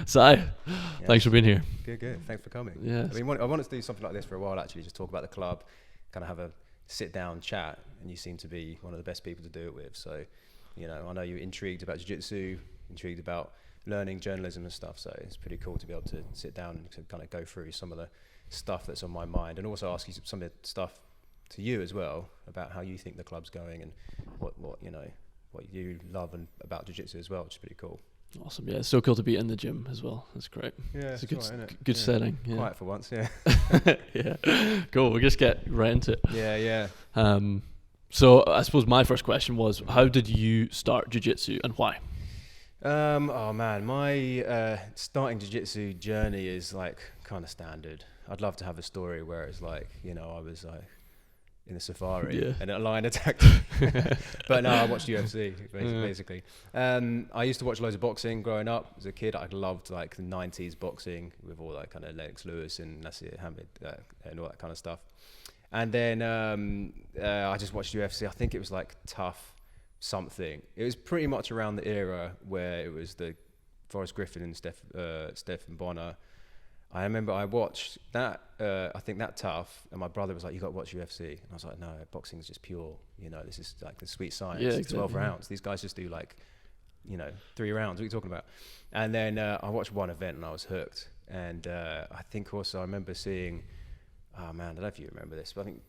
Si, thanks for being here. Good. Thanks for coming. Yeah. I mean, I wanted to do something like this for a while, actually, just talk about the club, kind of have a sit-down chat, and you seem to be one of the best people to do it with. So, you know, I know you're intrigued about jiu-jitsu, intrigued about learning journalism and stuff, so it's pretty cool to be able to sit down and to kind of go through some of the stuff that's on my mind, and also ask you some of the stuff to you as well about how you think the club's going and what you love and about jiu-jitsu as well, which is pretty cool. Awesome. Yeah, it's so cool to be in the gym as well. That's great. Yeah, it's a good, right, good setting. Yeah. Quiet for once, yeah. Yeah. Cool. We'll just get right into it. Yeah. So I suppose my first question was, how did you start jiu-jitsu and why? Oh man, my starting jiu-jitsu journey is like kind of standard. I'd love to have a story where it's like, you know, I was like in a safari and a lion attacked me. But no, I watched UFC basically. I used to watch loads of boxing growing up as a kid. I loved like the 90s boxing with all that kind of Lennox Lewis and Nasir Hamid and all that kind of stuff. And then I just watched UFC. I think it was like Tough something. It was pretty much around the era where it was the Forrest Griffin and Stephen Bonner. I remember I watched that, I think that Tough, and my brother was like, you got to watch UFC. And I was like, no, boxing is just pure, you know, this is like the sweet science. Yeah, exactly. 12 rounds. These guys just do like, you know, 3 rounds. What are you talking about? And then I watched one event and I was hooked. And I think also I remember seeing, oh man, I don't know if you remember this, but I think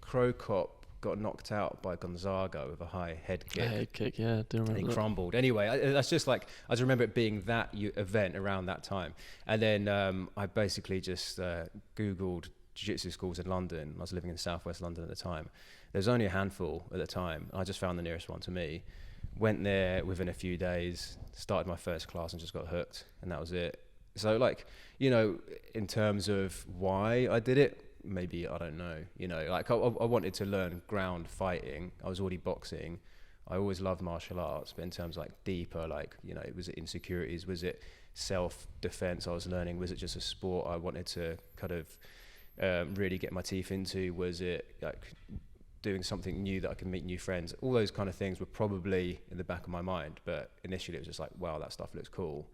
Crow Cop got knocked out by Gonzaga with a high head kick. Head kick, yeah, I do remember. And he that. crumbled. Anyway, that's just like, I just remember it being that event around that time. And then I basically just Googled jiu-jitsu schools in London. I was living in southwest London at the time. There was only a handful at the time. I just found the nearest one to me. Went there within a few days, started my first class and just got hooked. And that was it. So like, you know, in terms of why I did it, maybe, I don't know, you know, like I wanted to learn ground fighting. I was already boxing. I always loved martial arts, but in terms of like deeper, like, you know, was it insecurities? Was it self-defense I was learning? Was it just a sport I wanted to kind of really get my teeth into? Was it like doing something new that I could meet new friends? All those kind of things were probably in the back of my mind, but initially it was just like, wow, that stuff looks cool.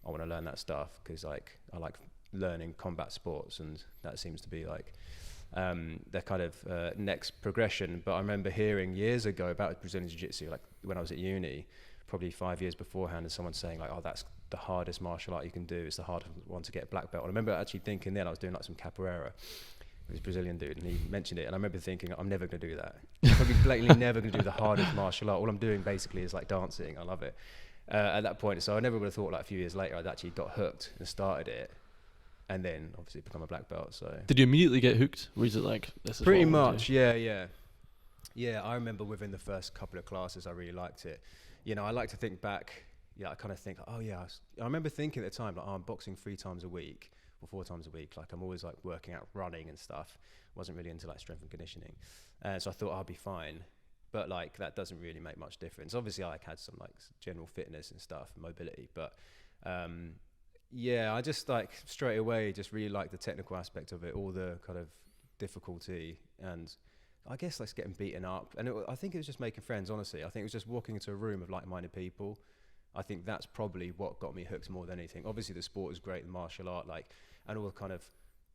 I want to learn that stuff because like I like learning combat sports, and that seems to be like their kind of next progression. But I remember hearing years ago about Brazilian Jiu-Jitsu, like when I was at uni, probably 5 years beforehand, and someone saying like, oh, that's the hardest martial art you can do. It's the hardest one to get a black belt. And I remember actually thinking then, I was doing like some capoeira with this Brazilian dude, and he mentioned it, and I remember thinking, I'm never going to do that. I'm probably blatantly never going to do the hardest martial art. All I'm doing basically is like dancing. I love it. At that point, so I never would have thought like a few years later I'd actually got hooked and started it, and then obviously become a black belt. So did you immediately get hooked? Or is it like this is pretty much? Yeah. I remember within the first couple of classes I really liked it. You know, I like to think back. Yeah, I kind of think, oh yeah, I remember thinking at the time like, oh, I'm boxing 3 times a week or 4 times a week. Like I'm always like working out, running and stuff. Wasn't really into like strength and conditioning, so I thought I'll be fine. But like that doesn't really make much difference. Obviously, I like had some like general fitness and stuff, mobility. But yeah, I just like straight away just really liked the technical aspect of it, all the kind of difficulty, and I guess like getting beaten up. And I think it was just making friends. Honestly, I think it was just walking into a room of like-minded people. I think that's probably what got me hooked more than anything. Obviously, the sport is great, the martial art, like, and all the kind of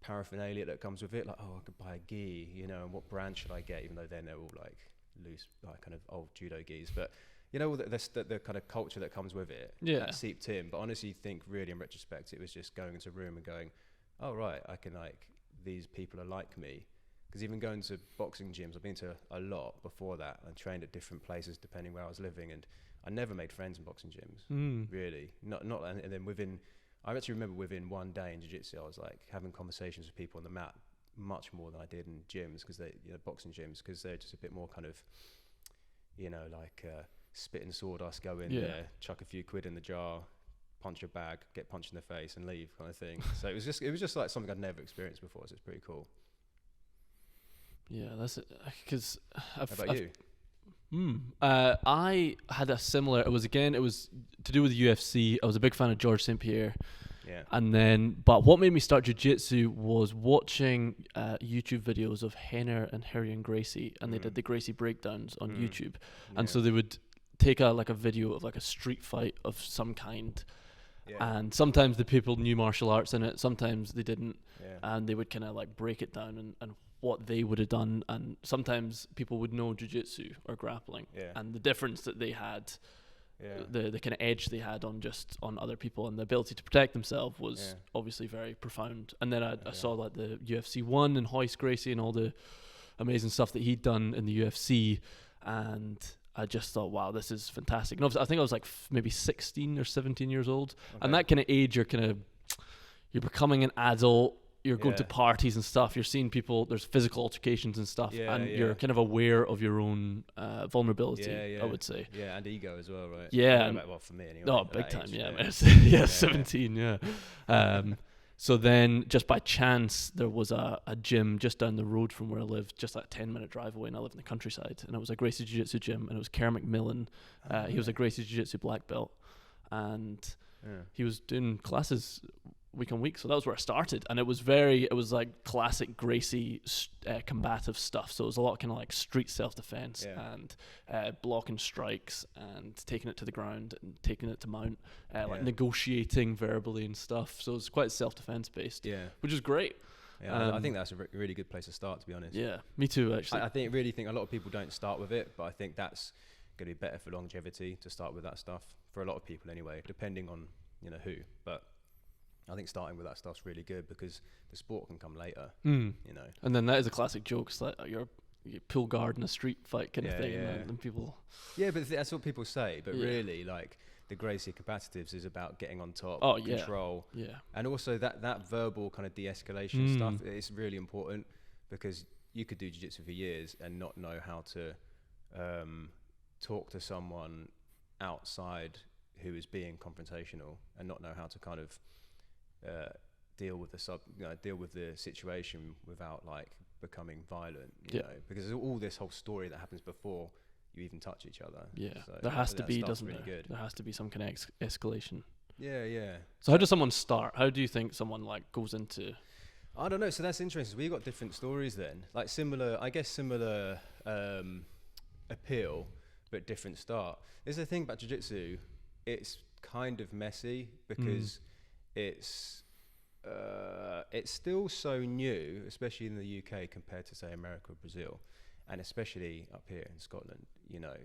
paraphernalia that comes with it. Like, oh, I could buy a gi, you know, and what brand should I get? Even though then they're all like loose, like kind of old judo gis, but you know, the kind of culture that comes with it, that seeped in. But honestly, think really in retrospect, it was just going into a room and going, oh right, I can like, these people are like me. Because even going to boxing gyms, I've been to a lot before that and trained at different places depending where I was living, and I never made friends in boxing gyms, really. Not, and then I actually remember within one day in jiu-jitsu, I was like having conversations with people on the mat much more than I did in gyms, because they, you know, boxing gyms, because they're just a bit more kind of, you know, like spit and sawdust, go in there, chuck a few quid in the jar, punch your bag, get punched in the face and leave kind of thing. So it was just like something I'd never experienced before, so it's pretty cool. Yeah, that's it. Because How about you? I had a similar. It was to do with the UFC. I was a big fan of George St. Pierre. Yeah. And then, but what made me start jiu-jitsu was watching YouTube videos of Henner and Herrion Gracie, and they did the Gracie breakdowns on YouTube. And so they would take a video of like a street fight of some kind, And sometimes the people knew martial arts in it, sometimes they didn't. And they would kind of like break it down and what they would have done. And sometimes people would know jiu-jitsu or grappling. And the difference that they had, the kind of edge they had on other people and the ability to protect themselves was obviously very profound. And then I saw like the UFC 1 and Royce Gracie and all the amazing stuff that he'd done in the UFC, and I just thought, wow, this is fantastic. And I think I was like maybe 16 or 17 years old, and that kind of age, you're becoming an adult. You're going to parties and stuff. You're seeing people. There's physical altercations and stuff, and you're kind of aware of your own vulnerability. I would say. Yeah, and ego as well, right? Yeah. Well, for me anyway. Oh, big time. Yeah. 17. Yeah. So then, just by chance, there was a gym just down the road from where I lived, just like a 10-minute drive away, and I live in the countryside. And it was a Gracie Jiu-Jitsu gym, and it was Kerr McMillan. He was a Gracie Jiu-Jitsu black belt, and he was doing classes week on week. So that was where I started, and it was like classic Gracie combative stuff. So it was a lot of kind of like street self-defense and blocking strikes and taking it to the ground and taking it to mount, like negotiating verbally and stuff. So it's quite self-defense based, which is great. I think that's a really good place to start, to be honest. Yeah, me too, actually. I really think a lot of people don't start with it, but I think that's going to be better for longevity to start with that stuff, for a lot of people anyway, depending on who. But I think starting with that stuff's really good because the sport can come later, And then that is a classic joke. It's like you're pull guard in a street fight kind of thing, and people. Yeah, but that's what people say. But really, like the Gracie combatives is about getting on top, control, and also that verbal kind of de-escalation stuff is really important because you could do jiu-jitsu for years and not know how to talk to someone outside who is being confrontational and not know how to kind of deal with the situation without like becoming violent, you know, because there's all this whole story that happens before you even touch each other. So there has to be, doesn't really there? Good. There has to be some kind of escalation. So how does someone start? How do you think someone like goes into? I don't know. So that's interesting. We've got different stories then, like similar appeal, but different start. There's the thing about jiu-jitsu. It's kind of messy because it's still so new, especially in the UK compared to say America or Brazil, and especially up here in Scotland.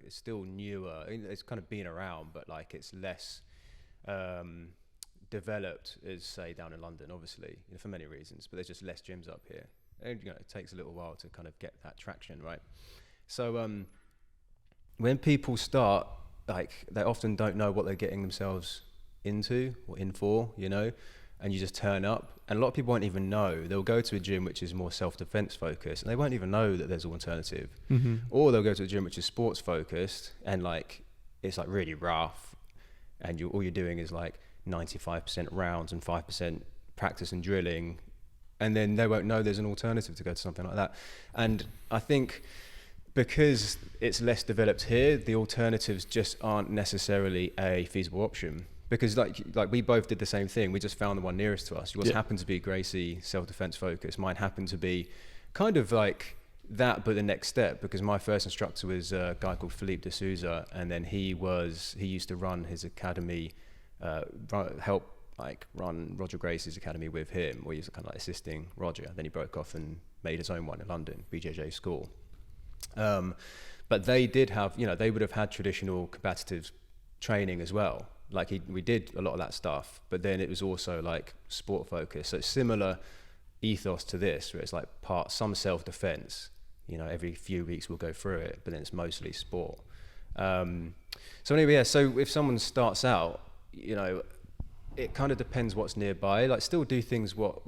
It's still newer. It's kind of been around, but like it's less developed as say down in London, obviously, for many reasons. But there's just less gyms up here, and it takes a little while to kind of get that traction, right? So when people start, like they often don't know what they're getting themselves into or in for, and you just turn up, and a lot of people won't even know. They'll go to a gym which is more self-defense focused and they won't even know that there's an alternative, or they'll go to a gym which is sports focused and like it's like really rough, and all you're doing is like 95% rounds and 5% practice and drilling, and then they won't know there's an alternative to go to something like that. And I think because it's less developed here, the alternatives just aren't necessarily a feasible option. Because like we both did the same thing. We just found the one nearest to us. Yours happened to be Gracie self-defense focused. Mine happened to be kind of like that, but the next step. Because my first instructor was a guy called Philippe de Souza, and then he used to run his academy, help like run Roger Gracie's academy with him, where he was kind of like assisting Roger. Then he broke off and made his own one in London, BJJ School. But they did have, they would have had traditional combative training as well. Like we did a lot of that stuff, but then it was also like sport focused. So it's similar ethos to this, where it's like some self-defense, every few weeks we'll go through it, but then it's mostly sport. So anyway, so if someone starts out, it kind of depends what's nearby. Like still do things what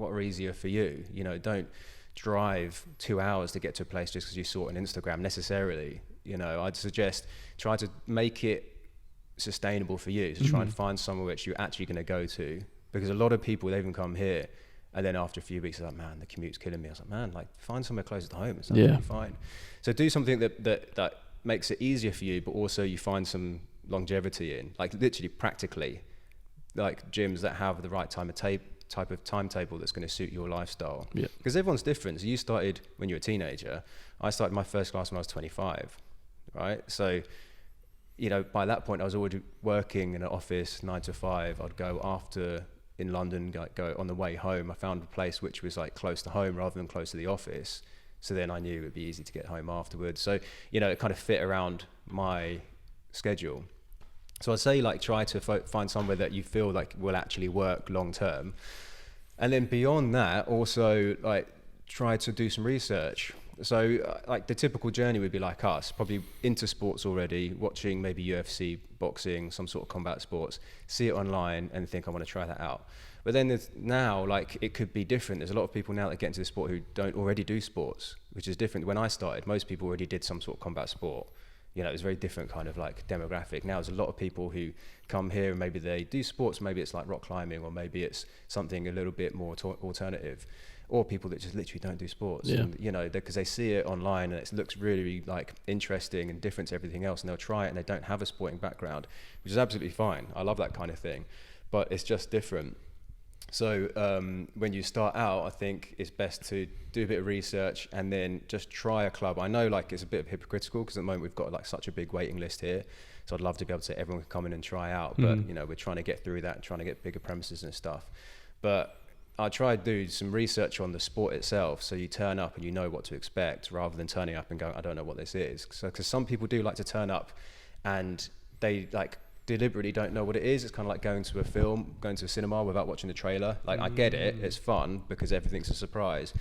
are easier for you. Don't drive 2 hours to get to a place just because you saw it on Instagram necessarily. I'd suggest try to make it sustainable for you. So try and find somewhere which you're actually going to go to, because a lot of people, they even come here and then after a few weeks they're like, man, the commute's killing me. I was like, man, like find somewhere closer to home. It's absolutely fine. So do something that makes it easier for you, but also you find some longevity in, like literally practically, like gyms that have the right type of timetable that's going to suit your lifestyle. Because everyone's different. So you started when you were a teenager. I started my first class when I was 25, right? So you know, by that point I was already working in an office 9 to 5. I'd go after in London, go on the way home. I found a place which was like close to home rather than close to the office. So then I knew it would be easy to get home afterwards. So, you know, it kind of fit around my schedule. So I'd say like try to find somewhere that you feel like will actually work long term. And then beyond that, also like try to do some research. So like the typical journey would be like us, probably into sports already, watching maybe UFC, boxing, some sort of combat sports, see it online and think I want to try that out. But then there's now, like, it could be different. There's a lot of people now that get into the sport who don't already do sports, which is different. When I started, most people already did some sort of combat sport. You know, it was a very different kind of like demographic. Now there's a lot of people who come here and maybe they do sports, maybe it's like rock climbing, or maybe it's something a little bit more alternative. Or people that just literally don't do sports, and, you know, because they see it online and it looks really like interesting and different to everything else, and they'll try it and they don't have a sporting background, which is absolutely fine. I love that kind of thing, but it's just different. So when you start out, I think it's best to do a bit of research and then just try a club. I know like it's a bit hypocritical because at the moment we've got like such a big waiting list here. So I'd love to be able to say everyone can come in and try out, but you know, we're trying to get through that, trying to get bigger premises and stuff. But I try to do some research on the sport itself, so you turn up and you know what to expect, rather than turning up and going, I don't know what this is. So, because some people do like to turn up and they like deliberately don't know what it is. It's kind of like going to a film, going to a cinema without watching the trailer. Like I get it, it's fun because everything's a surprise,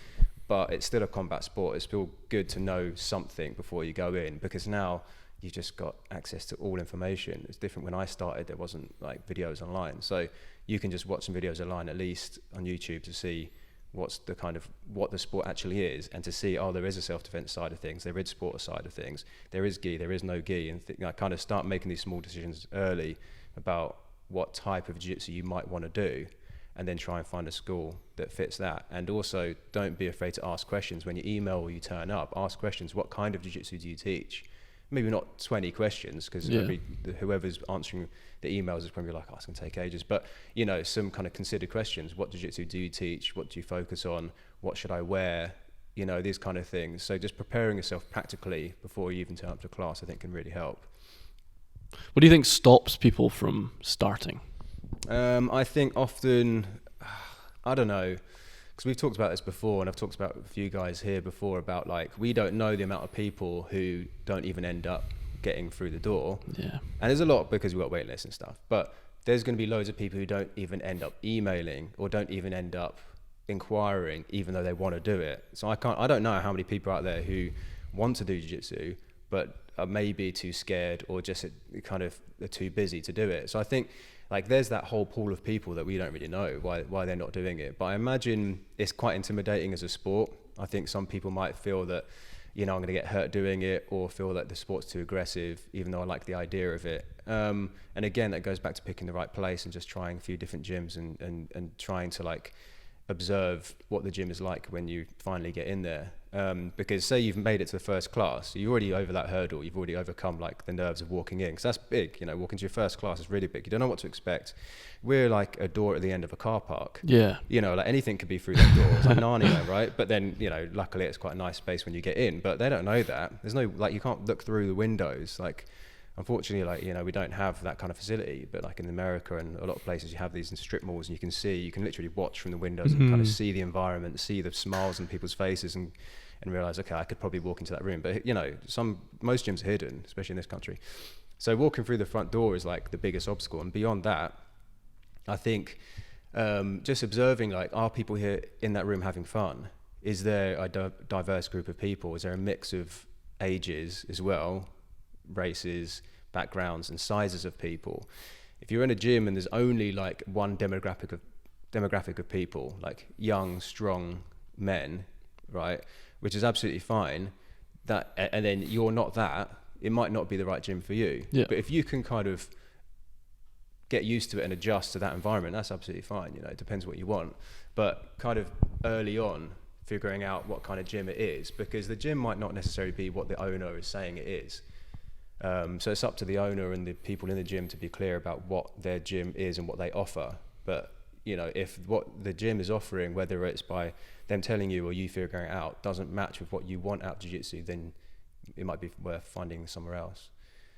but it's still a combat sport. It's still good to know something before you go in, because now you've just got access to all information. It's different. When I started, there wasn't like videos online, so you can just watch some videos online, at least on YouTube, to see what's the kind of what the sport actually is, and to see, oh, there is a self-defense side of things, there is sport side of things, there is gi, there is no gi, and kind of start making these small decisions early about what type of jiu-jitsu you might want to do, and then try and find a school that fits that. And also, don't be afraid to ask questions when you email or you turn up. Ask questions. What kind of jiu-jitsu do you teach? Maybe not 20 questions, because whoever's answering the emails is probably like, oh, it's going to take ages. But, you know, some kind of considered questions. What jiu-jitsu do you teach? What do you focus on? What should I wear? You know, these kind of things. So just preparing yourself practically before you even turn up to class, I think, can really help. What do you think stops people from starting? I think often, I don't know, because we've talked about this before, and I've talked about a few guys here before about like, we don't know the amount of people who don't even end up getting through the door. Yeah. And there's a lot because we've got wait lists and stuff, but there's going to be loads of people who don't even end up emailing or don't even end up inquiring, even though they want to do it. So I don't know how many people out there who want to do jiu-jitsu, but are maybe too scared or just kind of are too busy to do it. So I think like there's that whole pool of people that we don't really know why they're not doing it. But I imagine it's quite intimidating as a sport. I think some people might feel that, you know, I'm going to get hurt doing it, or feel that the sport's too aggressive, even though I like the idea of it. And again, that goes back to picking the right place and just trying a few different gyms and trying to like observe what the gym is like when you finally get in there. Because say you've made it to the first class, you're already over that hurdle, you've already overcome like the nerves of walking in, because that's big, you know, walking to your first class is really big. You don't know what to expect. We're like a door at the end of a car park. Yeah. You know, like anything could be through that door. It's like Narnia, right? But then, you know, luckily it's quite a nice space when you get in, but they don't know that. There's no, like, you can't look through the windows. Like, unfortunately, like, you know, we don't have that kind of facility, but like in America and a lot of places you have these strip malls, and you can literally watch from the windows and kind of see the environment, see the smiles on people's faces, and realize, okay, I could probably walk into that room. But, you know, most gyms are hidden, especially in this country. So walking through the front door is like the biggest obstacle. And beyond that, I think just observing, like, are people here in that room having fun? Is there a diverse group of people? Is there a mix of ages as well, races, backgrounds, and sizes of people? If you're in a gym and there's only like one demographic of people, like young, strong men, right, which is absolutely fine, that, and then you're not that, it might not be the right gym for you. Yeah. But if you can kind of get used to it and adjust to that environment, that's absolutely fine. You know, it depends what you want. But kind of early on, figuring out what kind of gym it is, because the gym might not necessarily be what the owner is saying it is. So it's up to the owner and the people in the gym to be clear about what their gym is and what they offer. But, you know, if what the gym is offering, whether it's by them telling you or you figuring it out, doesn't match with what you want out of jiu-jitsu, then it might be worth finding somewhere else.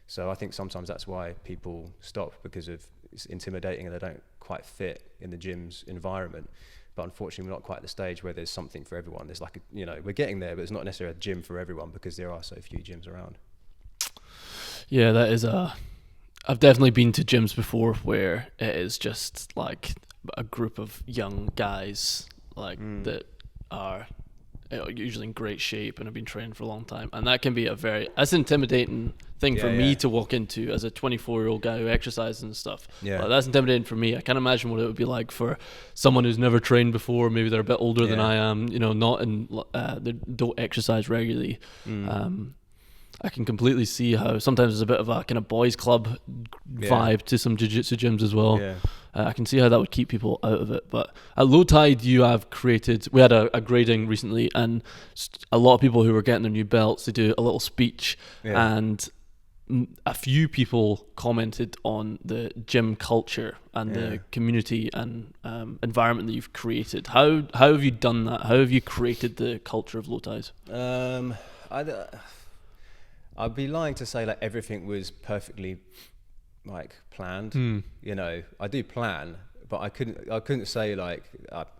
So I think sometimes that's why people stop, because of it's intimidating and they don't quite fit in the gym's environment. But unfortunately, we're not quite at the stage where there's something for everyone. There's like, we're getting there, but it's not necessarily a gym for everyone because there are so few gyms around. Yeah, that is I've definitely been to gyms before where it is just like a group of young guys that are usually in great shape and have been training for a long time, and that can be that's an intimidating thing for me to walk into as a 24-year-old guy who exercises and stuff. That's intimidating for me. I can't imagine what it would be like for someone who's never trained before. Maybe they're a bit older than I am, not they don't exercise regularly. I can completely see how sometimes there's a bit of a kind of boys club vibe to some jiu-jitsu gyms as well. I can see how that would keep people out of it. But at Low Tide, we had a grading recently, and a lot of people who were getting their new belts, they do a little speech, and a few people commented on the gym culture and the community and environment that you've created. How have you done that? How have you created the culture of Low Tide? I'd be lying to say like everything was perfectly like planned. I do plan, but I couldn't say like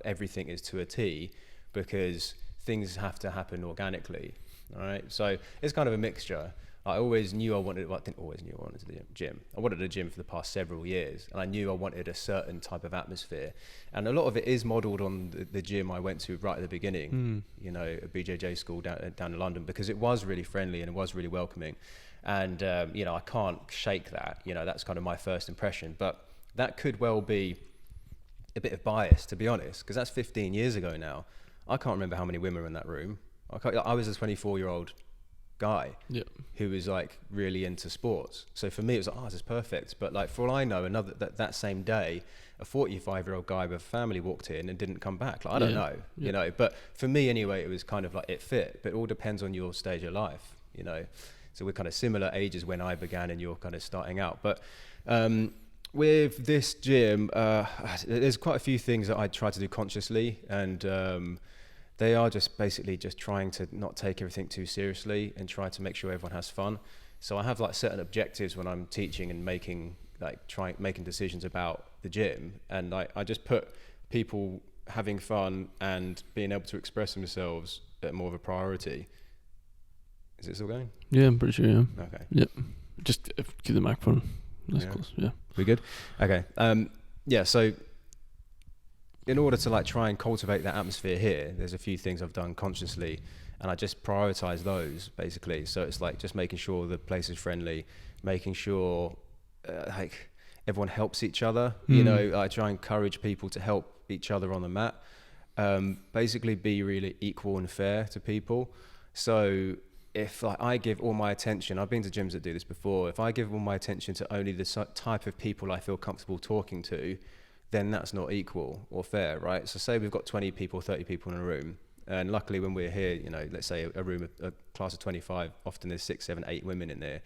everything is to a T, because things have to happen organically. All right, so it's kind of a mixture. I didn't always knew I wanted the gym. I wanted a gym for the past several years, and I knew I wanted a certain type of atmosphere. And a lot of it is modelled on the gym I went to right at the beginning, a BJJ school down in London, because it was really friendly and it was really welcoming. And, I can't shake that. That's kind of my first impression. But that could well be a bit of bias, to be honest, because that's 15 years ago now. I can't remember how many women were in that room. I was a 24-year-old guy who was like really into sports. So for me, it was like, this is perfect. But like, for all I know, that same day, a 45-year-old guy with a family walked in and didn't come back. Like, I don't know, but for me anyway, it was kind of like it fit, but it all depends on your stage of life, So we're kind of similar ages when I began and you're kind of starting out. But with this gym, there's quite a few things that I try to do consciously, and they are just basically just trying to not take everything too seriously and try to make sure everyone has fun. So I have like certain objectives when I'm teaching and making decisions about the gym, and I just put people having fun and being able to express themselves at more of a priority. Is it still going? Yeah, I'm pretty sure. Yeah. Okay. Yep. Just keep the microphone nice close. Yeah. We good? Okay. So in order to like try and cultivate that atmosphere here, there's a few things I've done consciously, and I just prioritize those basically. So it's like just making sure the place is friendly, making sure like everyone helps each other. I try and encourage people to help each other on the mat. Basically be really equal and fair to people. So if I give all my attention, I've been to gyms that do this before, if I give all my attention to only the type of people I feel comfortable talking to, then that's not equal or fair, right? So say we've got 20 people, 30 people in a room, and luckily when we're here, let's say a room, a class of 25, often there's 6, 7, 8 women in there.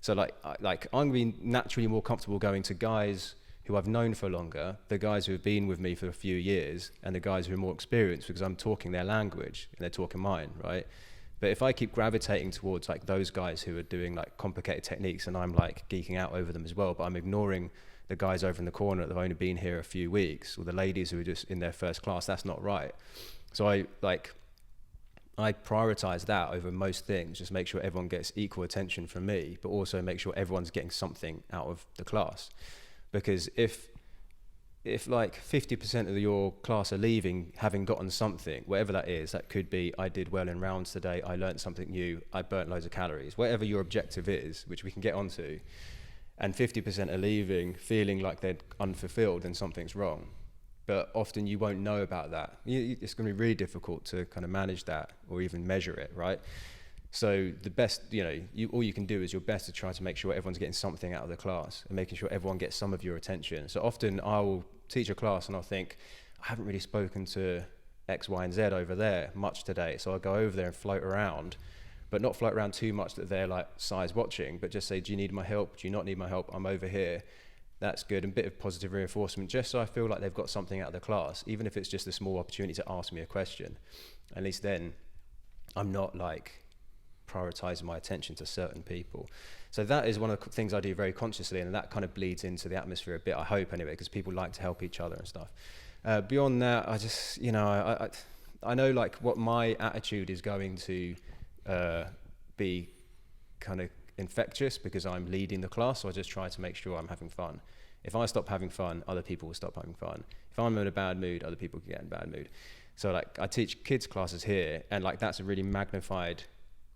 So like I'm being naturally more comfortable going to guys who I've known for longer, the guys who have been with me for a few years, and the guys who are more experienced, because I'm talking their language and they're talking mine, right? But if I keep gravitating towards like those guys who are doing like complicated techniques, and I'm like geeking out over them as well, but I'm ignoring the guys over in the corner that have only been here a few weeks, or the ladies who are just in their first class, that's not right. So I prioritize that over most things, just make sure everyone gets equal attention from me, but also make sure everyone's getting something out of the class. Because if like 50% of your class are leaving having gotten something, whatever that is, that could be I did well in rounds today, I learned something new, I burnt loads of calories, whatever your objective is, which we can get onto, and 50% are leaving feeling like they're unfulfilled, then something's wrong. But often you won't know about that. It's going to be really difficult to kind of manage that or even measure it, right? So the best, all you can do is your best to try to make sure everyone's getting something out of the class and making sure everyone gets some of your attention. So often I'll teach a class and I'll think, I haven't really spoken to X, Y, and Z over there much today. So I'll go over there and float around, but not float around too much that they're like size watching, but just say, do you need my help? Do you not need my help? I'm over here. That's good. And a bit of positive reinforcement, just so I feel like they've got something out of the class, even if it's just a small opportunity to ask me a question. At least then I'm not like prioritize my attention to certain people. So that is one of the things I do very consciously, and that kind of bleeds into the atmosphere a bit, I hope anyway, because people like to help each other and stuff. Beyond that, I just, I know like what my attitude is going to be kind of infectious because I'm leading the class, so I just try to make sure I'm having fun. If I stop having fun, other people will stop having fun. If I'm in a bad mood, other people can get in a bad mood. So like I teach kids classes here, and like that's a really magnified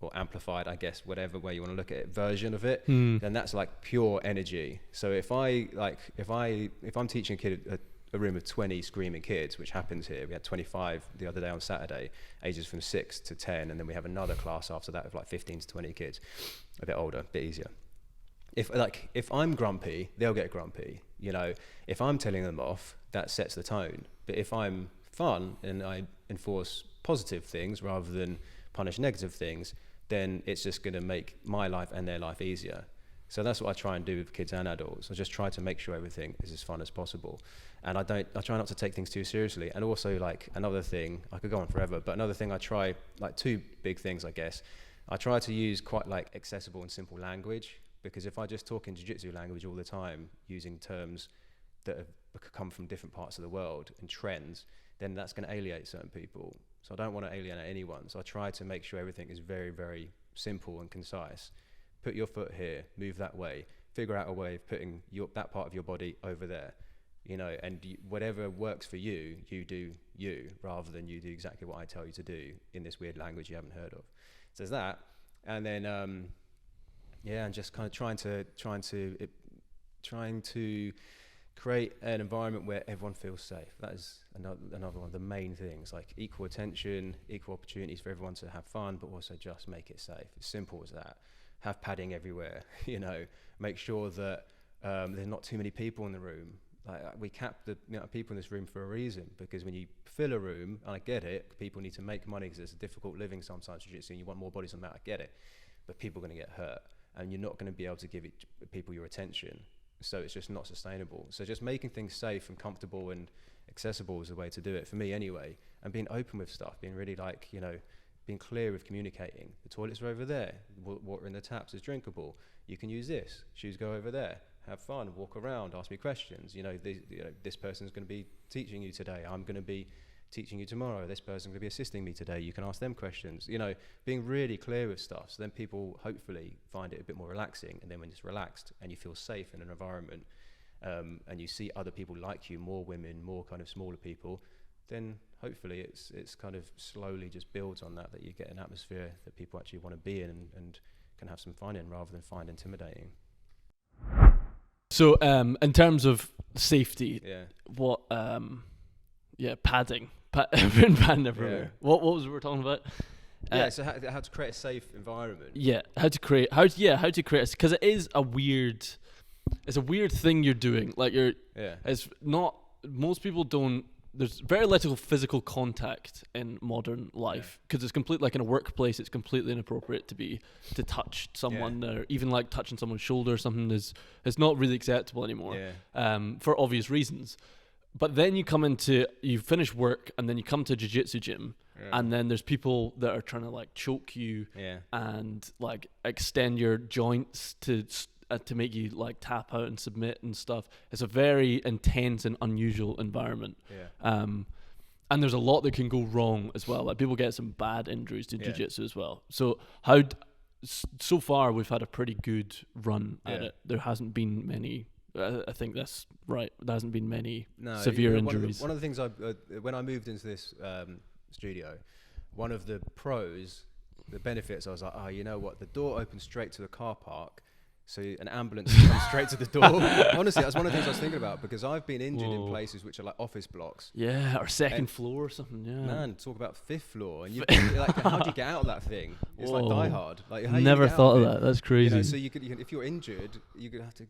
or amplified, I guess, whatever way you want to look at it, version of it. Then that's like pure energy. So if I'm teaching a kid a room of 20 screaming kids, which happens here, we had 25 the other day on Saturday, ages from 6 to 10, and then we have another class after that of like 15 to 20 kids, a bit older, a bit easier. If I'm grumpy, they'll get grumpy. If I'm telling them off, that sets the tone. But if I'm fun and I enforce positive things rather than punish negative things, then it's just going to make my life and their life easier. So that's what I try and do with kids and adults. I just try to make sure everything is as fun as possible. And I try not to take things too seriously. And also like another thing, I could go on forever, but another thing I try, like two big things, I guess. I try to use quite like accessible and simple language, because if I just talk in jiu-jitsu language all the time, using terms that have come from different parts of the world and trends, then that's going to alienate certain people. So I don't want to alienate anyone. So I try to make sure everything is very, very simple and concise. Put your foot here, move that way, figure out a way of putting that part of your body over there, and whatever works for you, you do you, rather than you do exactly what I tell you to do in this weird language you haven't heard of. So there's that. And then, and just kind of trying to create an environment where everyone feels safe. That is another one of the main things, like equal attention, equal opportunities for everyone to have fun, but also just make it safe. As simple as that. Have padding everywhere, make sure that there's not too many people in the room. Like we cap the amount of people in this room for a reason, because when you fill a room, and I get it, people need to make money because it's a difficult living sometimes, and you want more bodies on that, I get it, but people are going to get hurt, and you're not going to be able to give people your attention, so it's just not sustainable. So just making things safe and comfortable and accessible is the way to do it, for me anyway, and being open with stuff, being really like, being clear with communicating. The toilets are over there, water in the taps is drinkable, you can use this, shoes go over there, have fun, walk around, ask me questions. This person's going to be teaching you today, I'm going to be teaching you tomorrow, this person's going to be assisting me today, you can ask them questions. Being really clear with stuff, so then people hopefully find it a bit more relaxing, and then when it's relaxed and you feel safe in an environment, and you see other people like you, more women, more kind of smaller people, then hopefully it's kind of slowly just builds on that you get an atmosphere that people actually want to be in and can have some fun in, rather than find intimidating. So in terms of safety, what padding everywhere. Yeah. What was we were talking about? So how to create a safe environment. How to create because it is a weird thing you're doing. Like it's not, most people don't. There's very little physical contact in modern life, because it's completely, like in a workplace, it's completely inappropriate to touch someone, or even like touching someone's shoulder or something is not really acceptable anymore, for obvious reasons. But then you finish work and then you come to a jiu-jitsu gym, and then there's people that are trying to like choke you and like extend your joints to make you like tap out and submit and stuff. It's a very intense and unusual environment. And there's a lot that can go wrong as well. Like people get some bad injuries to jiu-jitsu as well. So so far we've had a pretty good run at it. There hasn't been many, I think that's right, there hasn't been many severe injuries. One of the things when I moved into this studio, one of the benefits, I was like, the door opens straight to the car park, so an ambulance comes straight to the door. Honestly, that's one of the things I was thinking about, because I've been injured in places which are like office blocks. Yeah, or second floor or something. Yeah. Man, talk about fifth floor, and you're like, how do you get out of that thing? It's like Die Hard. Like, never thought of that. That's crazy. So you could, if you're injured, you're gonna have to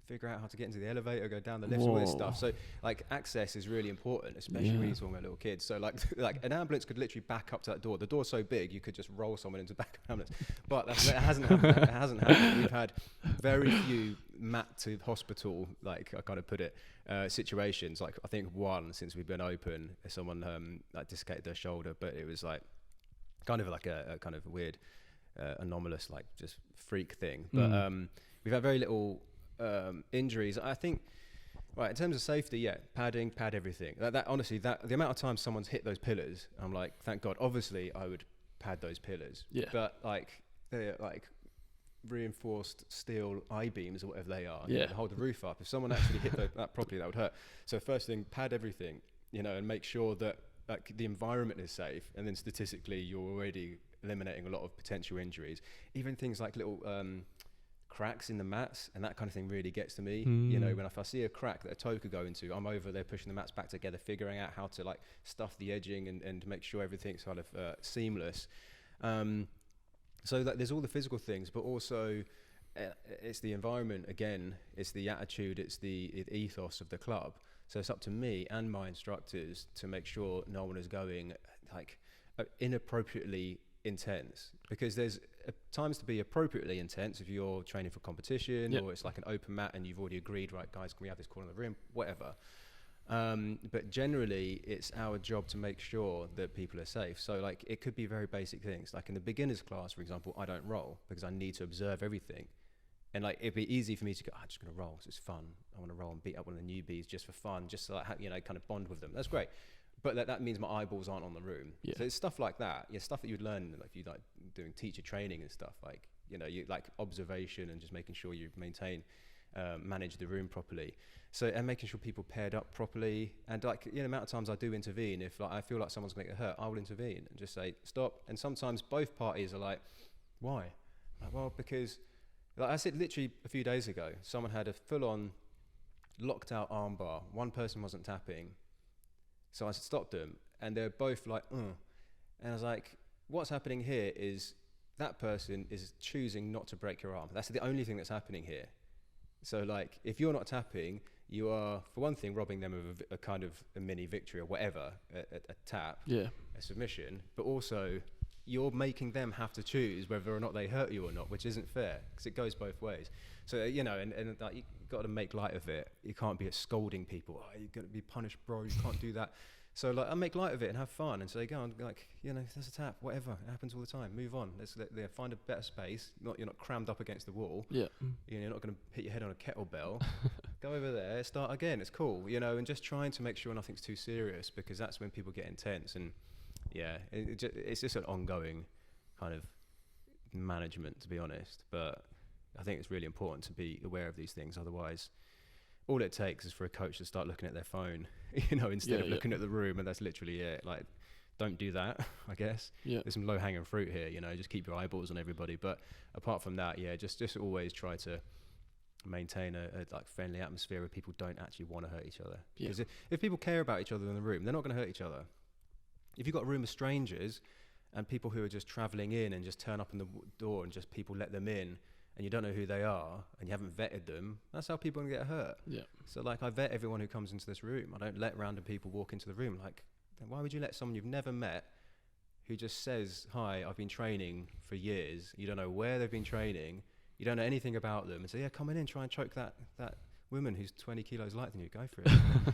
figure out how to get into the elevator, go down the lifts, all this stuff. So like access is really important, especially when you're talking about little kids. So like an ambulance could literally back up to that door. The door's so big you could just roll someone into the back of an ambulance. But it hasn't happened. It hasn't happened. We've had very few mat to hospital, like I kind of put it, situations. Like I think one since we've been open, someone like dislocated their shoulder, but it was like kind of like a kind of weird anomalous, like just freak thing. But we've had very little injuries. I think, right, in terms of safety, yeah, pad everything. That honestly, the amount of times someone's hit those pillars, I'm like, thank God. Obviously, I would pad those pillars. Yeah. But like, they're like reinforced steel I-beams or whatever they are. Yeah. To hold the roof up. If someone actually hit that properly, that would hurt. So first thing, pad everything, and make sure that like the environment is safe. And then statistically, you're already eliminating a lot of potential injuries. Even things like little cracks in the mats and that kind of thing really gets to me. When if I see a crack that a toe could go into, I'm over there pushing the mats back together, figuring out how to like stuff the edging and make sure everything's kind of seamless. So that there's all the physical things, but also it's the environment again, it's the attitude, it's the ethos of the club. So it's up to me and my instructors to make sure no one is going like inappropriately intense, because there's times to be appropriately intense if you're training for competition or it's like an open mat and you've already agreed, right guys, can we have this call on the rim, whatever. But generally it's our job to make sure that people are safe. So like it could be very basic things, like in the beginners class, for example, I don't roll because I need to observe everything. And like it'd be easy for me to go, I'm just going to roll because it's fun. I want to roll and beat up one of the newbies just for fun, just to like kind of bond with them. That's great. But that means my eyeballs aren't on the room. So it's stuff like that. Stuff that you'd learn like if you like doing teacher training and stuff, like you like observation and just making sure you manage the room properly. So and making sure people paired up properly, and like the amount of times I do intervene. If like I feel like someone's going to get hurt, I will intervene and just say stop. And sometimes both parties are like, why? Like, well, because like I said literally a few days ago, someone had a full-on locked out armbar. One person wasn't tapping. So I stopped them, and they're both like, and I was like, what's happening here is that person is choosing not to break your arm. That's the only thing that's happening here. So like, if you're not tapping, you are, for one thing, robbing them of a kind of a mini victory or whatever, a tap, a submission, but also you're making them have to choose whether or not they hurt you or not, which isn't fair, because it goes both ways. So, and like, you've got to make light of it. You can't be scolding people. Oh, you're going to be punished, bro. You can't do that. So, like, I make light of it and have fun. And so they go on, like, there's a tap, whatever. It happens all the time. Move on. Let's find a better space. You're not crammed up against the wall. Yeah. You're not going to hit your head on a kettlebell. Go over there, start again. It's cool, and just trying to make sure nothing's too serious, because that's when people get intense. And, it's just an ongoing kind of management, to be honest. But I think it's really important to be aware of these things. Otherwise, all it takes is for a coach to start looking at their phone, instead of looking at the room, and that's literally it. Like, don't do that, I guess. Yeah. There's some low-hanging fruit here, just keep your eyeballs on everybody. But apart from that, just always try to maintain a like friendly atmosphere where people don't actually want to hurt each other. Because if people care about each other in the room, they're not going to hurt each other. If you've got a room of strangers and people who are just traveling in and just turn up in the door and just people let them in, and you don't know who they are and you haven't vetted them, that's how people get hurt. Yeah. So like, I vet everyone who comes into this room. I don't let random people walk into the room. Like, then why would you let someone you've never met, who just says, hi, I've been training for years, you don't know where they've been training, you don't know anything about them, and say, come in, try and choke that woman who's 20 kilos lighter than you, go for it.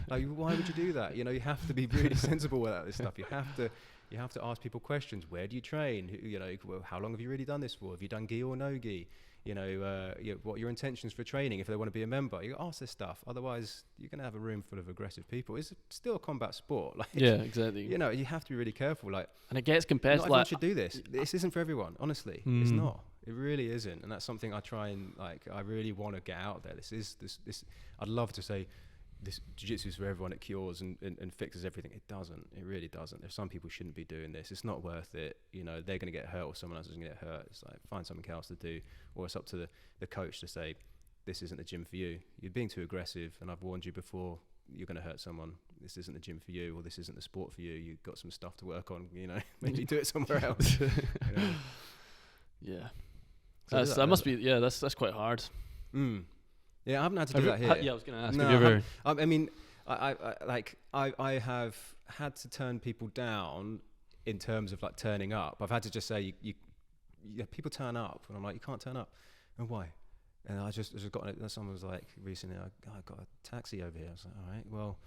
Like, why would you do that? You have to be really sensible about this stuff. You have to ask people questions. Where do you train? How long have you really done this for? Have you done gi or no gi? What are your intentions for training if they want to be a member? You ask this stuff. Otherwise, you're going to have a room full of aggressive people. It's still a combat sport. Like, yeah, exactly. You have to be really careful. Like, and it gets competitive. Not everyone should do this. This isn't for everyone. Honestly, it's not. It really isn't. And that's something I try and I really want to get out there. This. I'd love to say this jiu-jitsu is for everyone. It cures and fixes everything. It doesn't. It really doesn't. There's some people shouldn't be doing this. It's not worth it. They're going to get hurt, or someone else is going to get hurt. It's like, find something else to do, or it's up to the coach to say, this isn't the gym for you. You're being too aggressive, and I've warned you before. You're going to hurt someone. This isn't the gym for you, or this isn't the sport for you. You've got some stuff to work on. Maybe do it somewhere else. Yeah. So that must be. Yeah, that's quite hard. Yeah, I haven't had to do that here. I was going to ask. Have you ever? I mean, I have had to turn people down in terms of like turning up. I've had to just say, people turn up, and I'm like, you can't turn up, and why? And I just got it. Someone was like recently, I got a taxi over here. I was like, all right,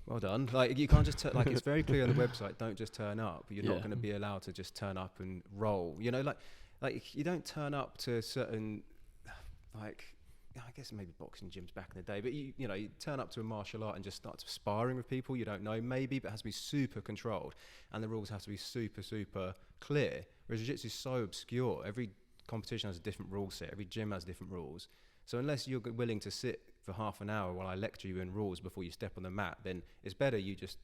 well done. Like, you can't just like, it's very clear on the website, don't just turn up. You're not going to be allowed to just turn up and roll. like you don't turn up to certain, like, I guess maybe boxing gyms back in the day, but you turn up to a martial art and just start sparring with people you don't know, maybe, but it has to be super controlled, and the rules have to be super, super clear. Whereas jiu-jitsu is so obscure. Every competition has a different rule set. Every gym has different rules. So unless you're willing to sit for half an hour while I lecture you in rules before you step on the mat, then it's better you just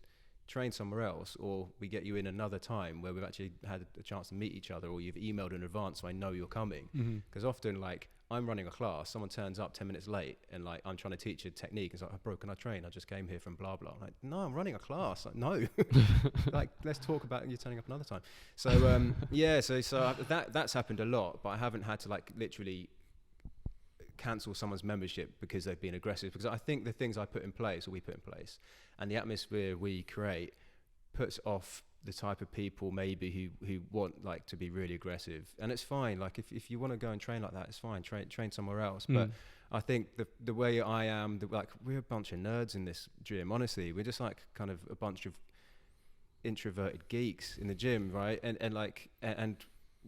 train somewhere else, or we get you in another time where we've actually had a chance to meet each other, or you've emailed in advance so I know you're coming. Because often, like, I'm running a class, someone turns up 10 minutes late, and like I'm trying to teach a technique. It's like, oh, bro, can I train? I just came here from blah blah. I'm like, no, I'm running a class. Like, no, like, let's talk about you turning up another time. So so that's happened a lot, but I haven't had to like literally cancel someone's membership because they've been aggressive, because I think the things I put in place, or we put in place, and the atmosphere we create puts off the type of people maybe who want like to be really aggressive. And it's fine, like if you want to go and train like that, it's fine, train somewhere else. But I think the way I am, like, we're a bunch of nerds in this gym, honestly. We're just like kind of a bunch of introverted geeks in the gym, right? And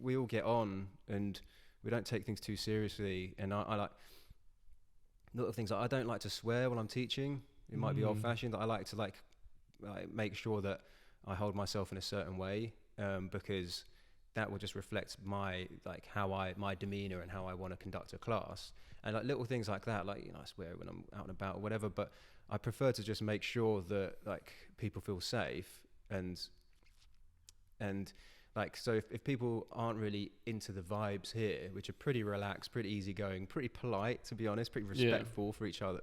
we all get on, and we don't take things too seriously. And I like little things, like I don't like to swear when I'm teaching. It might be old fashioned. I like to like make sure that I hold myself in a certain way, because that will just reflect my demeanor and how I want to conduct a class. And like little things like that, like, I swear when I'm out and about or whatever, but I prefer to just make sure that like people feel safe, and like, so if people aren't really into the vibes here, which are pretty relaxed, pretty easygoing, pretty polite, to be honest, pretty respectful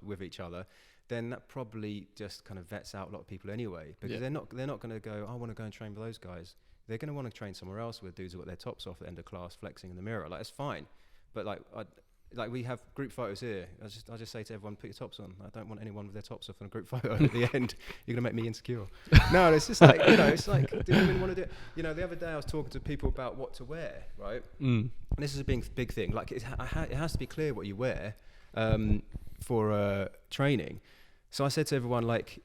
with each other, then that probably just kind of vets out a lot of people anyway, because they're not going to go, I want to go and train with those guys. They're going to want to train somewhere else where dudes have got their tops off at the end of class flexing in the mirror. Like, it's fine. But like we have group photos here. I just say to everyone, put your tops on. I don't want anyone with their tops off in a group photo. At the end, you're going to make me insecure. No, it's just like, it's like, do women want to do it? The other day I was talking to people about what to wear, right? And this is a big thing. Like, it has to be clear what you wear for training. So I said to everyone, like,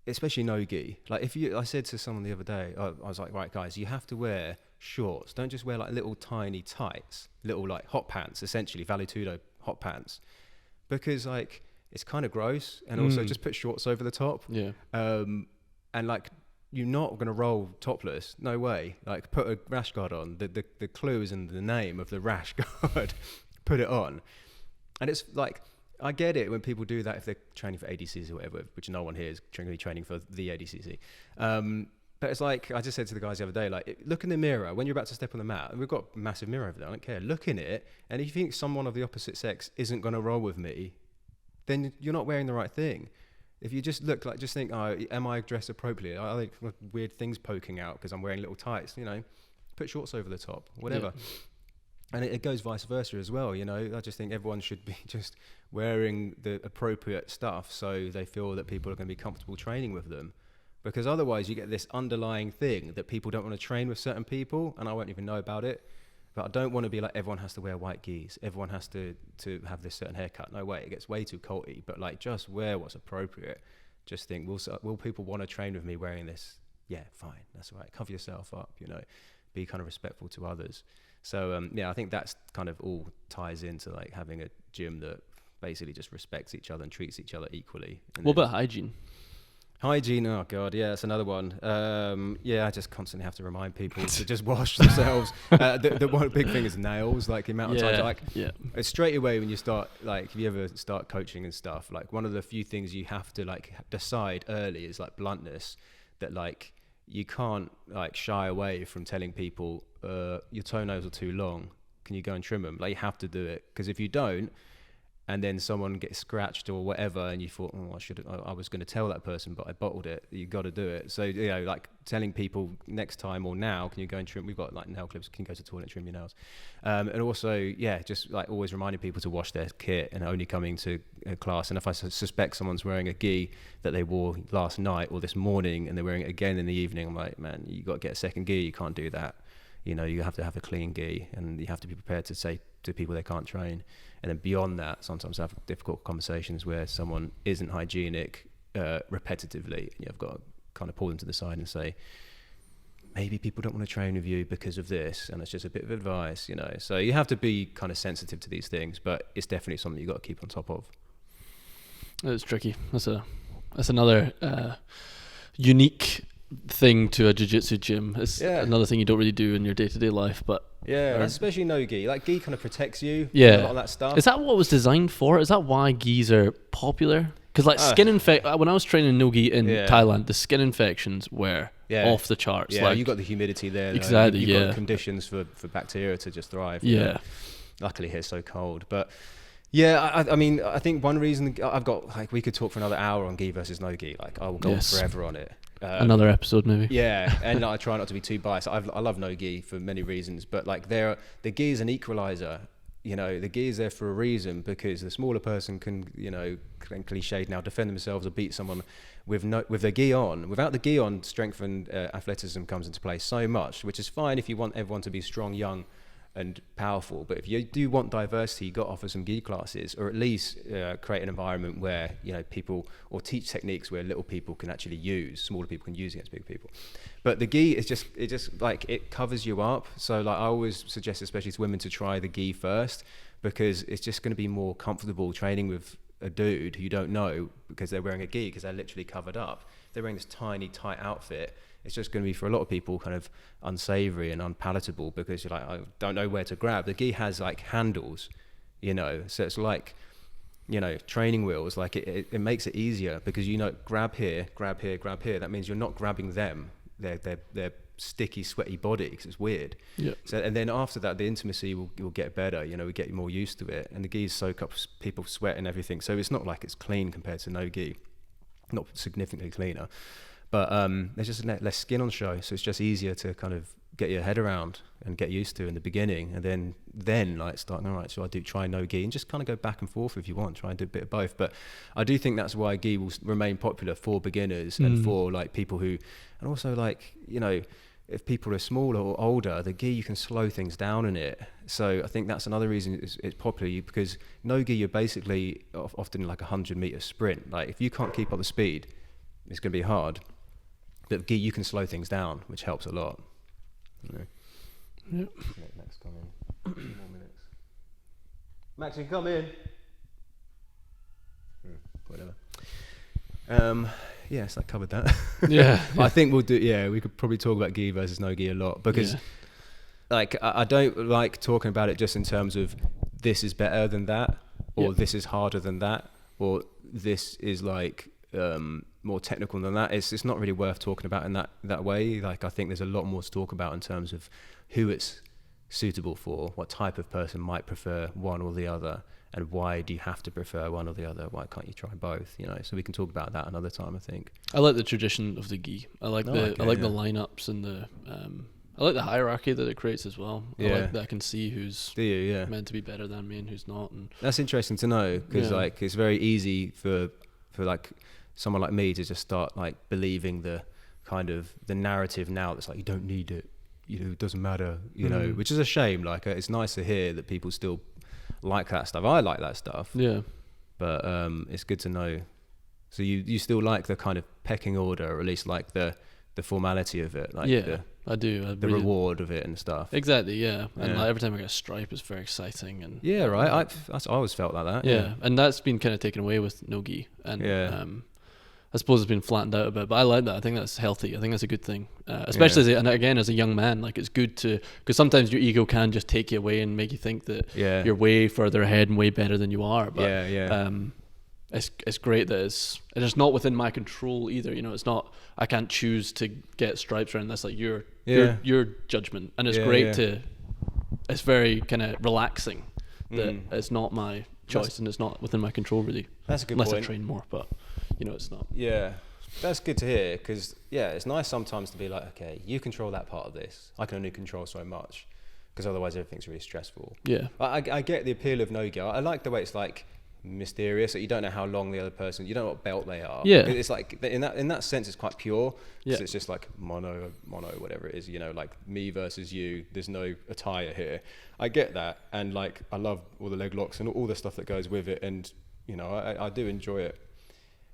especially no-gi, like I said to someone the other day, I was like, right guys, you have to wear shorts. Don't just wear like little tiny tights, little like hot pants, essentially Valetudo hot pants, because like it's kind of gross. And also just put shorts over the top. And like, you're not going to roll topless, no way. Like, put a rash guard on. The clue is in the name of the rash guard. Put it on. And it's like, I get it when people do that if they're training for ADCs or whatever, which no one here is going to be training for the ADCC. But it's like, I just said to the guys the other day, like, look in the mirror when you're about to step on the mat. And we've got a massive mirror over there, I don't care. Look in it, and if you think someone of the opposite sex isn't going to roll with me, then you're not wearing the right thing. If you just look, like, just think, oh, am I dressed appropriately? I think weird things poking out because I'm wearing little tights, put shorts over the top, whatever. Yeah. And it goes vice versa as well, I just think everyone should be just wearing the appropriate stuff so they feel that people are going to be comfortable training with them. Because otherwise you get this underlying thing that people don't want to train with certain people, and I won't even know about it. But I don't want to be like, everyone has to wear white gis, everyone has to have this certain haircut. No way, it gets way too culty. But like, just wear what's appropriate. Just think, will people want to train with me wearing this? Yeah, fine, that's all right. Cover yourself up, be kind of respectful to others. So I think that's kind of all ties into like having a gym that basically just respects each other and treats each other equally. What about hygiene? Hygiene, oh God, yeah, that's another one. I just constantly have to remind people to just wash themselves. The one big thing is nails, like the amount of times, it's straight away when you start, like, if you ever start coaching and stuff, like one of the few things you have to like decide early is like bluntness, that like you can't like shy away from telling people your toenails are too long, can you go and trim them? Like, you have to do it, because if you don't, and then someone gets scratched or whatever, and you thought, I was going to tell that person, but I bottled it. You got to do it. So, like telling people next time or now, can you go and trim? We've got like nail clips, can you go to the toilet and trim your nails? And also, just like always reminding people to wash their kit and only coming to a class. And if I suspect someone's wearing a gi that they wore last night or this morning, and they're wearing it again in the evening, I'm like, man, you got to get a second gi. You can't do that. You have to have a clean gi, and you have to be prepared to say to people they can't train. And then beyond that, sometimes I have difficult conversations where someone isn't hygienic repetitively. You've got to kind of pull them to the side and say, maybe people don't want to train with you because of this, and it's just a bit of advice, you know. So you have to be kind of sensitive to these things, but it's definitely something you got to keep on top of. It's tricky. That's another unique thing to a jiu-jitsu gym. It's another thing you don't really do in your day-to-day life, but especially no gi. Like gi kind of protects you from a lot of that stuff. Is that what it was designed for? Is that why gis are popular? Because like when I was training no gi in Thailand, the skin infections were off the charts. Yeah, you got the humidity there. Exactly. You've got conditions for bacteria to just thrive. Yeah. You know? Luckily here it's so cold, but yeah, I mean, I think one reason I've got, like, we could talk for another hour on gi versus no gi. Like, I will go on forever on it. Another episode maybe. Yeah, and I try not to be too biased. I love no gi for many reasons, but like the gi is an equalizer. You know, the gi is there for a reason, because the smaller person can, you know, cliched now, defend themselves or beat someone with their gi on. Without the gi on, strength and athleticism comes into play so much, which is fine if you want everyone to be strong, young, and powerful. But if you do want diversity, you got to offer some gi classes, or at least create an environment where, you know, people, or teach techniques where little people can actually use, smaller people can use against big people. But the gi is just like, it covers you up. So like, I always suggest, especially to women, to try the gi first, because it's just going to be more comfortable training with a dude who you don't know, because they're wearing a gi, because they're literally covered up. They're wearing this tiny, tight outfit. It's just going to be, for a lot of people, kind of unsavory and unpalatable, because you're like, I don't know where to grab. The gi has like handles, you know, so it's like, you know, training wheels. Like it makes it easier, because, you know, grab here, grab here, grab here. That means you're not grabbing them. Their sticky, sweaty body, because it's weird. Yeah. So, and then after that, the intimacy will get better. You know, we get more used to it, and the gis soak up people's sweat and everything. So it's not like it's clean compared to no gi, not significantly cleaner. But there's just less skin on show, so it's just easier to kind of get your head around and get used to in the beginning, and then like starting, all right, so I do try no gi, and just kind of go back and forth if you want, try and do a bit of both. But I do think that's why gi will remain popular for beginners and for like people who, and also like, you know, if people are smaller or older, the gi, you can slow things down in it. So I think that's another reason it's popular, because no gi, you're basically often like 100-meter sprint. Like if you can't keep up the speed, it's going to be hard. But gi, you can slow things down, which helps a lot. You know. Yep. Max, come in. 2 more minutes. Max, you can come in. Whatever. Yes, I covered that. Yeah. I think we'll do. Yeah, we could probably talk about gi versus no gi a lot, because, like, I don't like talking about it just in terms of this is better than that, or this is harder than that, or this is like more technical than that. It's not really worth talking about in that way. Like, I think there's a lot more to talk about in terms of who it's suitable for, what type of person might prefer one or the other, and why do you have to prefer one or the other? Why can't you try both? You know, so we can talk about that another time, I think. I like the tradition of the gi. I like the lineups and the I like the hierarchy that it creates as well. I like that I can see who's meant to be better than me and who's not. And that's interesting to know, because like it's very easy for like someone like me to just start like believing the kind of the narrative now that's like, you don't need it, you know, it doesn't matter, you know, which is a shame. Like it's nice to hear that people still like that stuff. I like that stuff. Yeah. But it's good to know. So you still like the kind of pecking order, or at least like the formality of it, like I do. The really reward of it and stuff. Exactly, yeah. And like every time I get a stripe, it's very exciting. And I always felt like that. Yeah, and that's been kind of taken away with no gi. And I suppose it's been flattened out a bit, but I like that. I think that's healthy. I think that's a good thing, especially as a young man. Like, it's good to, because sometimes your ego can just take you away and make you think that you're way further ahead and way better than you are. But it's great that it's not within my control either. You know, it's not, I can't choose to get stripes or anything. That's like your judgment, and it's great to. It's very kind of relaxing that it's not my choice and it's not within my control really. That's a good point. point. Unless I train more, but you know, it's not. Yeah, that's good to hear, because it's nice sometimes to be like, okay, you control that part of this. I can only control so much, because otherwise everything's really stressful. Yeah, I get the appeal of no gi. I like the way it's like mysterious, that you don't know how long the other person, you don't know what belt they are. Yeah, it's like in that sense it's quite pure. Yeah, it's just like mono whatever it is, you know, like me versus you, there's no attire here. I get that, and like I love all the leg locks and all the stuff that goes with it, and you know, I do enjoy it.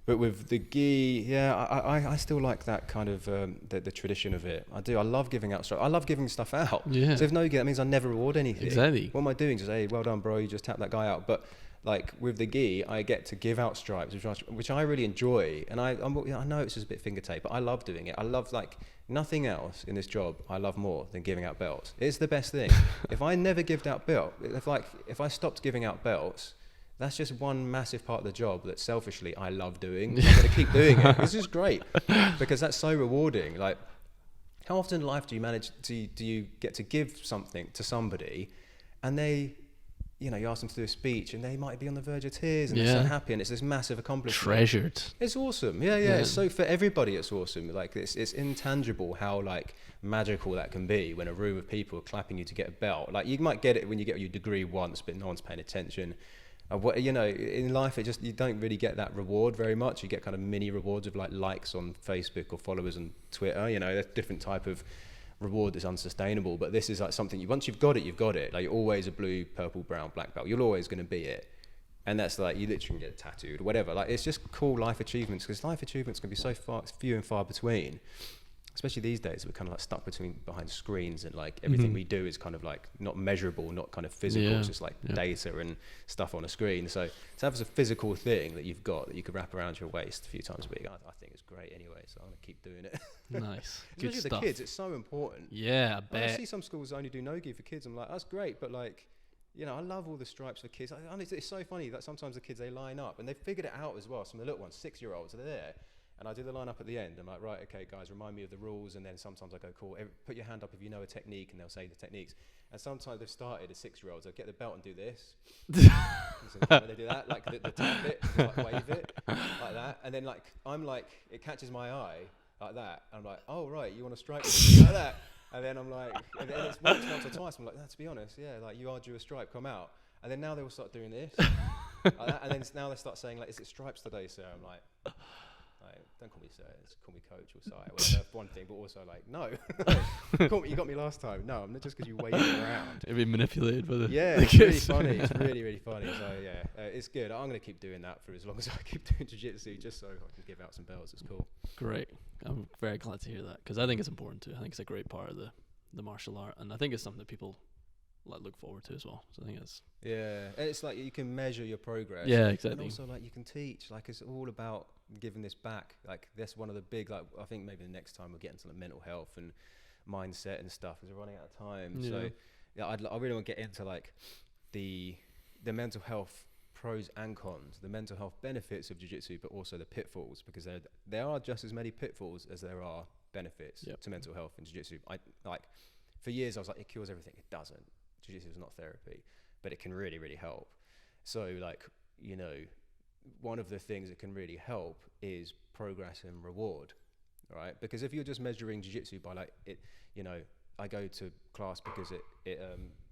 But with the gi, I still like that kind of the tradition of it. I do. I love giving out stuff. I love giving stuff out. Yeah. So if no gi, that means I never reward anything. Exactly. What am I doing? Just, hey, well done, bro. You just tapped that guy out. But like with the gi, I get to give out stripes, which I really enjoy. And I know it's just a bit finger tape, but I love doing it. I love, like, nothing else in this job I love more than giving out belts. It's the best thing. If I never gave out belt, if I stopped giving out belts, that's just one massive part of the job that selfishly I love doing. I'm going to keep doing it. It's just great because that's so rewarding. Like, how often in life do you get to give something to somebody and they, you ask them to do a speech and they might be on the verge of tears and they're so happy, and it's this massive accomplishment. Treasured. It's awesome. Yeah. It's so, for everybody, it's awesome. Like, it's intangible how, like, magical that can be when a room of people are clapping you to get a belt. Like, you might get it when you get your degree once, but no one's paying attention. In life, you don't really get that reward very much. You get kind of mini rewards of, like, likes on Facebook or followers on Twitter. There's a different type of reward that's unsustainable. But this is like something, once you've got it, you've got it. Like, you're always a blue, purple, brown, black belt. You're always going to be it. And that's like, you literally get tattooed or whatever. Like, it's just cool life achievements, because life achievements can be so few and far between. Especially these days, we're kind of like stuck behind screens, and like everything we do is kind of like not measurable, not kind of physical. It's just like data and stuff on a screen. So to have a physical thing that you've got that you could wrap around your waist a few times a week, I think it's great anyway. So I'm gonna keep doing it. Nice. Good stuff. Especially the kids, it's so important. Yeah, I bet. I see some schools only do no-gi for kids. I'm like, that's great, but like, I love all the stripes for kids. It's so funny that sometimes the kids, they line up and they've figured it out as well. Some of the little ones, 6-year-olds, they're there. And I do the line up at the end. I'm like, right, okay, guys, remind me of the rules. And then sometimes I go, cool, put your hand up if you know a technique, and they'll say the techniques. And sometimes they've started as 6-year-olds. They'll get the belt and do this. So they do that, like the tap it, like wave it, like that. And then I'm like, it catches my eye like that. I'm like, oh, right, you want to strike me like that. And then I'm like, and then it's once or twice. I'm like, to be honest, like, you are due a stripe, come out. And then now they will start doing this. Like that. And then now they start saying, like, is it stripes today, sir? I'm like, don't call me sir, call me coach or sire, whatever. One thing, but also like, no. You got me last time. No, I'm not, just because you waved it around. It'd be manipulated by the it's really funny. It's really, really funny. So it's good. I'm going to keep doing that for as long as I keep doing jiu-jitsu, just so I can give out some belts. It's cool. Great. I'm very glad to hear that, because I think it's important too. I think it's a great part of the martial art, and I think it's something that people look forward to as well. So I think it's like you can measure your progress. Yeah, exactly. And also, like, you can teach. Like, it's all about giving this back. Like, that's one of the big, like, I think maybe the next time we'll get into like mental health and mindset and stuff, because we're running out of time. So I really want to get into like the mental health pros and cons, the mental health benefits of jiu-jitsu, but also the pitfalls, because there are just as many pitfalls as there are benefits to mental health in jiu-jitsu. For years I was like, it cures everything. It doesn't. Jiu-jitsu is not therapy, but it can really, really help. So, like, one of the things that can really help is progress and reward, right? Because if you're just measuring jiu-jitsu by like it, I go to class because it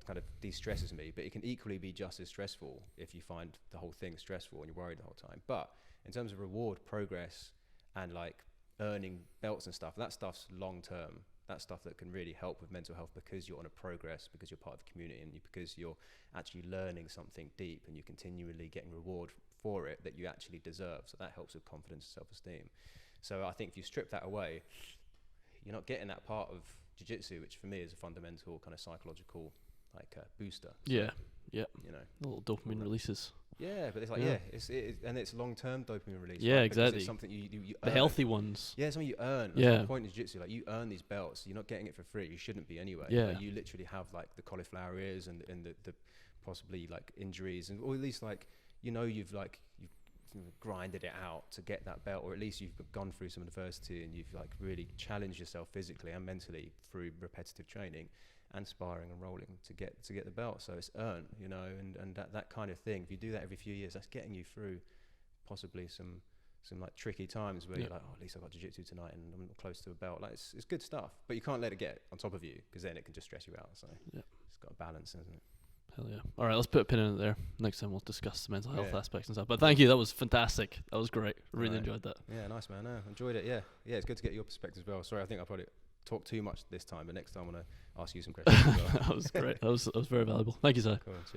kind of de-stresses me, but it can equally be just as stressful if you find the whole thing stressful and you're worried the whole time. But in terms of reward, progress, and like earning belts and stuff, that stuff's long-term. That's stuff that can really help with mental health, because you're on a progress, because you're part of the community, and because you're actually learning something deep and you're continually getting reward for it that you actually deserve. So that helps with confidence and self-esteem. So I think if you strip that away, you're not getting that part of jiu-jitsu, which for me is a fundamental kind of psychological booster. So, little dopamine releases. Yeah, but it's like and it's long-term dopamine release. Yeah, right? exactly. It's something you earn. The healthy ones. Yeah, something you earn. That's the point in jiu-jitsu. Like, you earn these belts. You're not getting it for free. You shouldn't be anyway. Yeah. Like, you literally have like the cauliflower ears and the possibly like injuries, or at least like you've grinded it out to get that belt, or at least you've gone through some adversity and you've like really challenged yourself physically and mentally through repetitive training and sparring and rolling to get the belt. So it's earned, and that kind of thing. If you do that every few years, that's getting you through possibly some like tricky times where you're like, oh, at least I got jiu-jitsu tonight and I'm close to a belt. Like, it's good stuff, but you can't let it get on top of you, because then it can just stress you out. So it's got a balance, isn't it? Hell yeah. All right, let's put a pin in it there. Next time we'll discuss the mental health aspects and stuff. But thank you. That was fantastic. That was great. Really enjoyed that. Yeah, nice, man. No, enjoyed it. Yeah, it's good to get your perspective as well. Sorry, I think I probably talked too much this time, but next time I want to ask you some questions as well. That was great. That was very valuable. Thank you, sir. Cool.